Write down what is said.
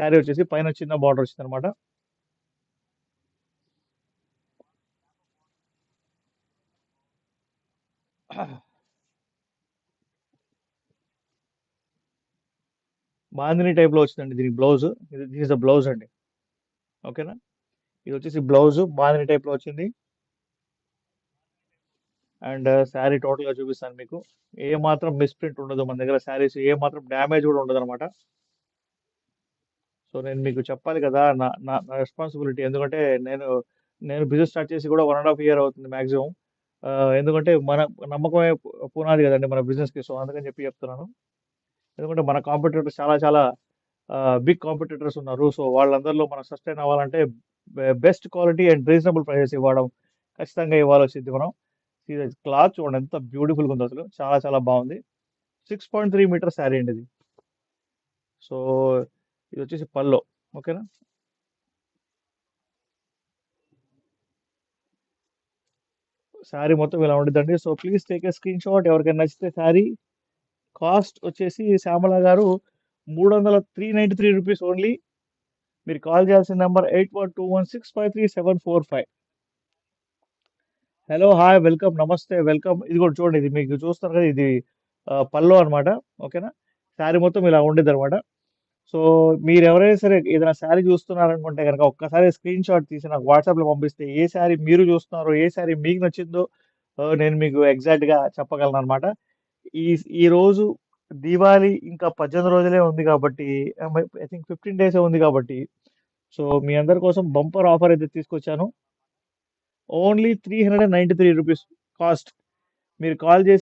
శారీ వచ్చేసి పైన చిన్న బార్డర్ వచ్చింది అనమాట. బాందిని టైప్ లో వచ్చిందండి దీనికి బ్లౌజ్. ఇది దిస్ ద బ్లౌజ్ అండి. ఓకేనా. ఇది వచ్చేసి బ్లౌజ్ బాందిని టైప్ లో వచ్చింది. అండ్ శారీ టోటల్ గా చూపిస్తాను మీకు. ఏ మాత్రం మిస్ప్రింట్ ఉండదు మన దగ్గర శారీస్, ఏ మాత్రం డ్యామేజ్ కూడా ఉండదు అనమాట. సో నేను మీకు చెప్పాలి కదా, నా నా నా రెస్పాన్సిబిలిటీ. ఎందుకంటే నేను నేను బిజినెస్ స్టార్ట్ చేసి కూడా 1.5 ఇయర్ అవుతుంది మాక్సిమం. ఎందుకంటే మన నమ్మకమే పునాది కదండి మన బిజినెస్ కి. సో అందుకని చెప్పి చెప్తున్నాను. ఎందుకంటే మన కాంపిటీటర్స్ చాలా చాలా బిగ్ కాంపిటీటర్స్ ఉన్నారు. సో వాళ్ళందరిలో మనం సస్టైన్ అవ్వాలంటే best quality and reasonable prices ఇవ్వడం ఖచ్చితంగా ఇవ్వాల్సింది మనం. ఇది క్లాత్ చూడండి ఎంత బ్యూటిఫుల్గా ఉందో, అసలు చాలా చాలా బాగుంది. 6.3 మీటర్ శారీ అండి ఇది. సో ఇది వచ్చేసి పల్లో. ఓకేనా. శారీ మొత్తం ఇలా ఉండిద్దండి. So please take a screen shot. ఎవరికైనా నచ్చితే శారీ కాస్ట్ వచ్చేసి శ్యామల గారు 393 రూపీస్ ఓన్లీ. మీరు కాల్ చేయాల్సిన నెంబర్ 8121653745. హలో, హాయ్, వెల్కమ్, నమస్తే, వెల్కమ్. ఇది కూడా చూడండి, ఇది మీకు చూస్తారు కదా, ఇది పల్లో అనమాట. ఓకేనా. శారీ మొత్తం ఇలా ఉండేది అనమాట. సో మీరు ఎవరైనా సరే ఏదైనా శారీ చూస్తున్నారనుకుంటే కనుక ఒక్కసారి స్క్రీన్ షాట్ తీసి నాకు వాట్సాప్లో పంపిస్తే ఏ శారీ మీరు చూస్తున్నారో, ఏ శారీ మీకు నచ్చిందో నేను మీకు ఎగ్జాక్ట్గా చెప్పగలను అనమాట. ఈ ఈ రోజు దీవాళి ఇంకా 18 రోజులే ఉంది కాబట్టి, ఐ థింక్ 15 డేస్ ఉంది కాబట్టి, సో మీ అందరి కోసం బంపర్ ఆఫర్ అయితే తీసుకొచ్చాను. Only 393 rupees cost. మీరు కాల్ చేసి